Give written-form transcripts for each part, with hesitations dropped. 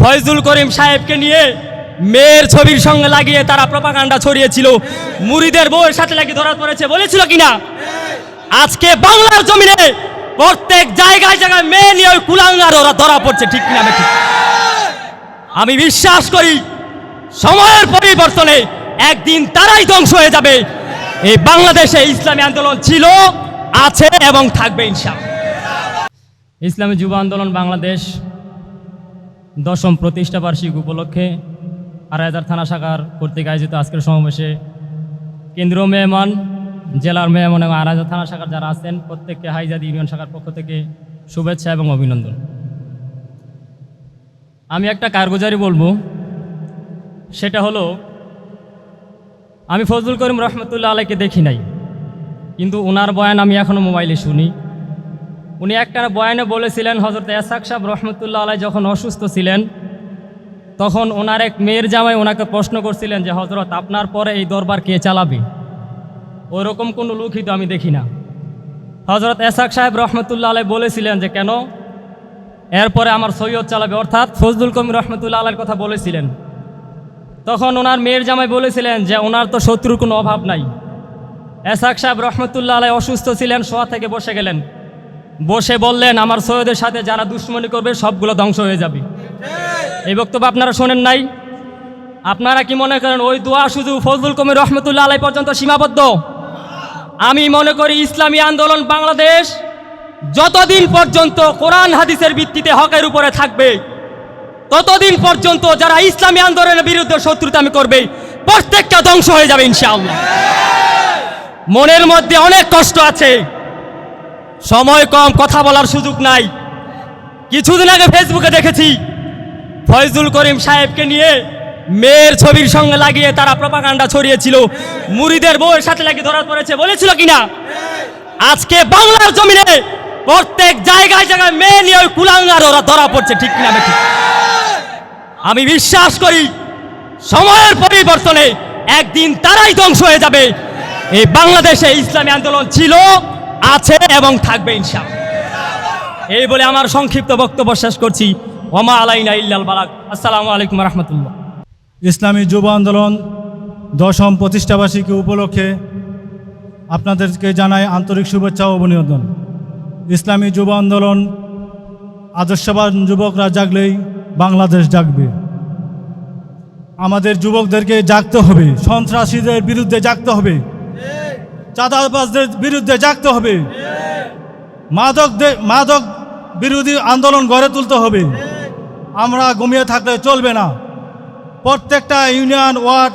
ফয়জুল করিম সাহেবকে নিয়ে মেয়ের ছবির সঙ্গে লাগিয়ে তারা প্রপাগান্ডা ছড়িয়েছিল, মুরিদের বউয়ের সাথে লাগিয়ে ধরা পড়েছে, বলেছিল কিনা? আজকে বাংলার জমিনে প্রত্যেক জায়গায় জায়গায় মেয়ে নিয়ে ওই কুলাঙ্গার ওরা ধরা পড়ছে, ঠিক কিনা? ঠিক। আমি বিশ্বাস করি সময়ের পরিবর্তনে একদিন তারাই ধ্বংস হয়ে যাবে। এই বাংলাদেশে ইসলামী আন্দোলন ছিল, আছে এবং থাকবে ইনশাআল্লাহ। ইসলামী যুব আন্দোলন বাংলাদেশ 10ম প্রতিষ্ঠা বার্ষিকী উপলক্ষে আড়াইহাজার থানা শাখার কর্তৃক আয়োজিত আজকের সমাবেশে কেন্দ্রীয় মেহমান, জেলার মেহমান এবং আড়াইহাজার থানা শাখার যারা আছেন প্রত্যেককে হাইজাদ ইউনিয়ন শাখার পক্ষ থেকে শুভেচ্ছা এবং অভিনন্দন। আমি একটা কারগুজারি বলবো, সেটা হলো আমি ফজলুল করিম রহমতুল্লাহ আলাইকে দেখি নাই, কিন্তু ওনার বয়ান আমি এখনও মোবাইলে শুনি। উনি একটা বয়ানে বলেছিলেন হযরত ইসহাক সাহেব রহমতুল্লাহ আলাই যখন অসুস্থ ছিলেন তখন ওনার এক মেয়ের জামাই ওনাকে প্রশ্ন করছিলেন যে হযরত আপনার পরে এই দরবার কে চালাবে? ওরকম কোনো লোকই তো আমি দেখি না। হযরত ইসহাক সাহেব রহমতুল্লাহ আলাই বলেছিলেন যে কেন? এরপরে আমার সৈয়দ চালাবে, অর্থাৎ ফজলুল করিম রহমতুল্লাহ আলাইয়ের কথা বলেছিলেন। তখন ওনার মেয়ের জামাই বলেছিলেন যে ওনার তো শত্রুর কোনো অভাব নাই। ইসহাক সাহেব রহমতুল্লাহ আলাই অসুস্থ ছিলেন, শোয়া থেকে বসে গেলেন, বসে বললেন আমার সৈয়দের সাথে যারা দুশ্মনী করবে সবগুলো ধ্বংস হয়ে যাবে। এই বক্তব্য আপনারা শোনেন নাই? আপনারা কি মনে করেন ওই দোয়া শুধু ফজলুল করিম রহমতুল্লাহ আলাই পর্যন্ত সীমাবদ্ধ? আমি মনে করি ইসলামী আন্দোলন বাংলাদেশ যতদিন পর্যন্ত কোরআন হাদিসের ভিত্তিতে হকের উপরে থাকবে ততদিন পর্যন্ত যারা ইসলামী আন্দোলনের বিরুদ্ধে শত্রুতামি করবে প্রত্যেকটা ধ্বংস হয়ে যাবে ইনশাআল্লাহ। মনের মধ্যে অনেক কষ্ট আছে, সময় কম, কথা বলার সুযোগ নাই। কিছুদিন আগে ফেসবুকে দেখেছি ফয়জুল করিম সাহেবকে নিয়ে মেয়ের ছবির সঙ্গে লাগিয়ে তারা প্রপাগান্ডা ছড়িয়েছিল, মুরিদের বউয়ের সাথে লাগিয়ে ধরা পড়েছে, বলেছিল কিনা? আজকে বাংলার জমিনে প্রত্যেক জায়গায় জায়গায় মেয়ে নিয়ে ওই কুলাঙ্গার ওরা ধরা পড়ছে, ঠিক কিনা? ঠিক। আমি বিশ্বাস করি সময়ের পরিবর্তনে একদিন তারাই ধ্বংস হয়ে যাবে। এই বাংলাদেশে ইসলামী আন্দোলন ছিল, আছে এবং থাকবে ইনশাআল্লাহ। এই বলে আমার সংক্ষিপ্ত বক্তব্য শেষ করছি। ওমা আলাইনা ইল্লাল বালাগ। আসসালামু আলাইকুম রহমতুল্লাহ। ইসলামী যুব আন্দোলন 10ম প্রতিষ্ঠাবার্ষিকী উপলক্ষে আপনাদেরকে জানাই আন্তরিক শুভেচ্ছা ও অভিনন্দন। ইসলামী যুব আন্দোলন আদর্শবান যুবকরা জাগলেই বাংলাদেশ জাগবে। আমাদের যুবকদেরকে জাগতে হবে, সন্ত্রাসীদের বিরুদ্ধে জাগতে হবে, চাঁদাবাজদের বিরুদ্ধে জাগতে হবে, মাদক বিরোধী আন্দোলন গড়ে তুলতে হবে। আমরা ঘুমিয়ে থাকলে চলবে না। প্রত্যেকটা ইউনিয়ন, ওয়ার্ড,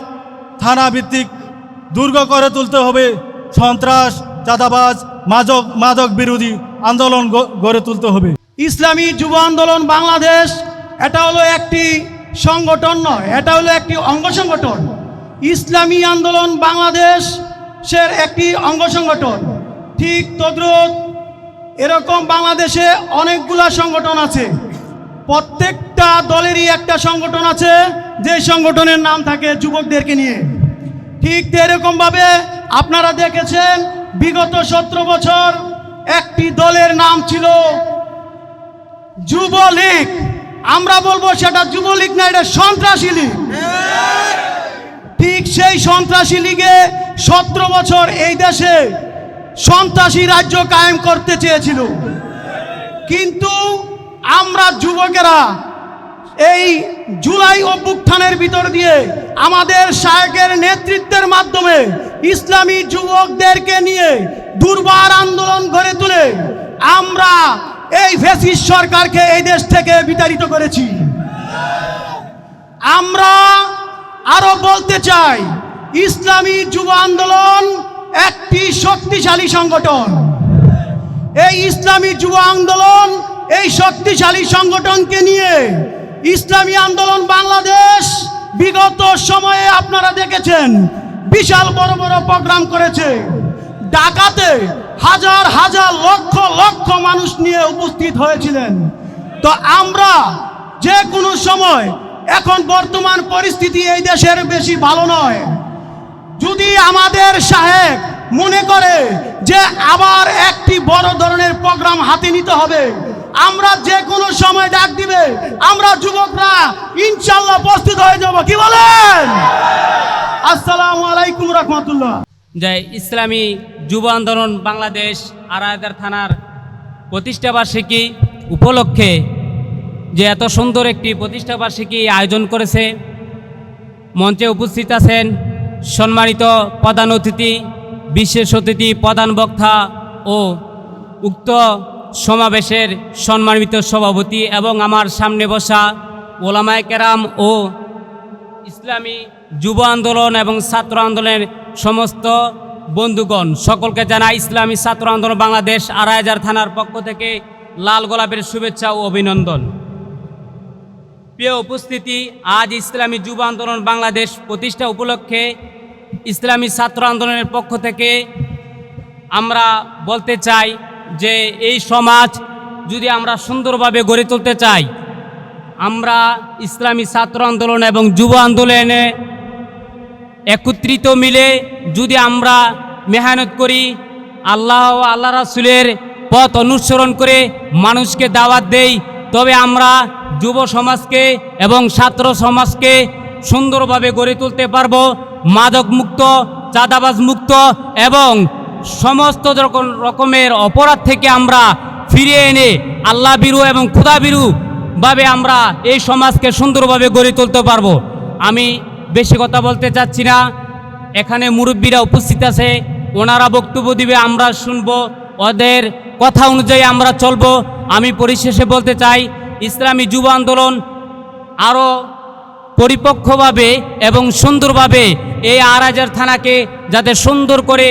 থানা ভিত্তিক দুর্গ করে তুলতে হবে। সন্ত্রাস, চাঁদাবাজ, মাদক বিরোধী আন্দোলন গড়ে তুলতে হবে। ইসলামী যুব আন্দোলন বাংলাদেশ এটা হলো একটি সংগঠন নয়, এটা হলো একটি অঙ্গ সংগঠন। ইসলামী আন্দোলন বাংলাদেশের একটি অঙ্গ সংগঠন। ঠিক তদ্রুপ এরকম বাংলাদেশে অনেকগুলা সংগঠন আছে। প্রত্যেকটা দলেরই একটা সংগঠন আছে, যে সংগঠনের নাম থাকে যুবকদেরকে নিয়ে। ঠিক এরকমভাবে আপনারা দেখেছেন বিগত 17 বছর একটি দলের নাম ছিল যুবলীগ। আমরা বলবো সেটা যুবলীগ না, এটা সন্ত্রাসী লীগ। ঠিক সেই সন্ত্রাসী লীগে 17 বছর এই দেশে সন্ত্রাসী রাজ্য কায়েম করতে চেয়েছিল, কিন্তু আমরা যুবকেরা এই জুলাই অভ্যুত্থানের ভিতর দিয়ে আমাদের শায়েখের নেতৃত্বের মাধ্যমে ইসলামী যুবকদেরকে নিয়ে দুর্বার আন্দোলন গড়ে তুলে আমরা এই ফ্যাসিস্ট সরকারকে এই দেশ থেকে বিতাড়িত করেছি। আমরা আরো বলতে চাই, ইসলামী যুব আন্দোলন একটি শক্তিশালী সংগঠন। এই ইসলামী যুব আন্দোলন, এই শক্তিশালী সংগঠনকে নিয়ে ইসলামী আন্দোলন বাংলাদেশ বিগত সময়ে আপনারা দেখেছেন বিশাল বড় বড় প্রোগ্রাম করেছে। ঢাকাতে হাজার হাজার লক্ষ লক্ষ মানুষ নিয়ে উপস্থিত হয়েছিলেন। তো আমরা যে কোনো সময়, এখন বর্তমান পরিস্থিতি এই দেশের বেশি ভালো নয়, যদি আমাদের শাহেখ মনে করে যে আবার একটি বড় ধরনের প্রোগ্রাম হাতে নিতে হবে, আমরা যে কোনো সময় ডাক দিবে আমরা যুবকরা ইনশাআল্লাহ প্রস্তুত হয়ে যাব, কি বলেন? আসসালামু আলাইকুম রহমতুল্লাহ। যে ইসলামী যুব আন্দোলন বাংলাদেশ আড়াইহাজার থানার প্রতিষ্ঠাবার্ষিকী উপলক্ষে যে এত সুন্দর একটি প্রতিষ্ঠাবার্ষিকী আয়োজন করেছে, মঞ্চে উপস্থিত আছেন সম্মানিত প্রধান অতিথি, বিশেষ অতিথি, প্রধান বক্তা ও উক্ত সমাবেশের সম্মানিত সভাপতি এবং আমার সামনে বসা ওলামায়ে কেরাম ও ইসলামী যুব আন্দোলন এবং ছাত্র আন্দোলনের সমস্ত বন্ধুগণ, সকলকে জানাই ইসলামী ছাত্র আন্দোলন বাংলাদেশ আড়াইহাজার থানার পক্ষ থেকে লাল গোলাপের শুভেচ্ছা ও অভিনন্দন। প্রিয় উপস্থিতি, আজ ইসলামী যুব আন্দোলন বাংলাদেশ প্রতিষ্ঠা উপলক্ষে ইসলামী ছাত্র আন্দোলনের পক্ষ থেকে আমরা বলতে চাই যে এই সমাজ যদি আমরা সুন্দরভাবে গড়ে তুলতে চাই, আমরা ইসলামী ছাত্র আন্দোলন এবং যুব আন্দোলনে একত্রিত মিলে যদি আমরা মেহনত করি, আল্লাহ ও আল্লাহ রাসূলের পথ অনুসরণ করে মানুষকে দাওয়াত দেই, তবে আমরা যুব সমাজকে এবং ছাত্র সমাজকে সুন্দরভাবে গড়ে তুলতে পারব। মাদক মুক্ত, চাঁদাবাজ মুক্ত এবং সমস্ত রকমের অপরাধ থেকে আমরা ফিরিয়ে এনে আল্লাহ বিরু এবং খোদা বিরু ভাবে আমরা এই সমাজকে সুন্দরভাবে গড়ে তুলতে পারবো। আমি বেশি কথা বলতে চাচ্ছি না, এখানে মুরব্বীরা উপস্থিত আছে, ওনারা বক্তব্য দিবে, আমরা শুনব, ওদের কথা অনুযায়ী আমরা চলব। আমি পরিশেষে বলতে চাই, ইসলামী যুব আন্দোলন আরও পরিপক্কভাবে এবং সুন্দরভাবে এই আড়াইহাজার থানাকে যাতে সুন্দর করে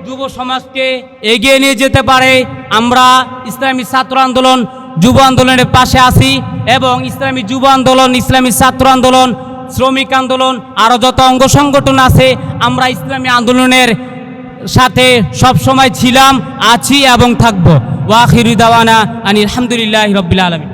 যুব সমাজকে এগিয়ে নিয়ে যেতে পারে, আমরা ইসলামী ছাত্র আন্দোলন যুব আন্দোলনের পাশে আছি এবং ইসলামী যুব আন্দোলন, ইসলামী ছাত্র আন্দোলন, শ্রমিক আন্দোলন, আরও যত অঙ্গ সংগঠন আছে, আমরা ইসলামী আন্দোলনের সাথে সব সময় ছিলাম, আছি এবং থাকব। ওয়া আখিরু দাওয়ানা আনিল হামদুলিল্লাহি রাব্বিল আলামিন।